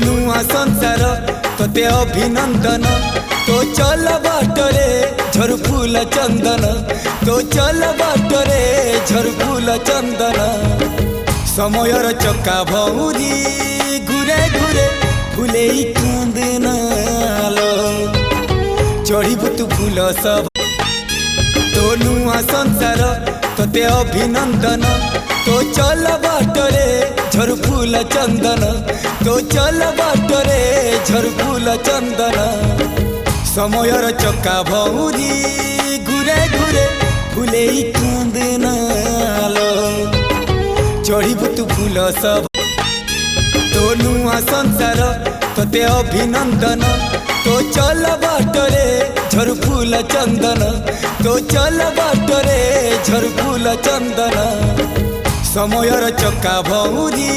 नुआ संसार तोते अभिनंदन तो चल बाटरे झरु फूल चंदन तो चल बाटरे झरु फूल चंदन समयर चक्का भौरी घुरे घुरे फुले कांदनालो चढ़ीबु तू फूल सब तो नुआ संसार तोते अभिनंदन तो चल बाटरे झरु फूल चंदन तो चल बाटरे झरु फूल चंदन समयर चक्का भौरी घुरे घुरे फुले कांदनालो चढ़ीबु तू फूल सब तो नुआ संसार तोते अभिनंदन तो चल बाटरे झरु फूल चंदन तो चल बाटरे झरु फूल चंदन समयर चक्का भौरी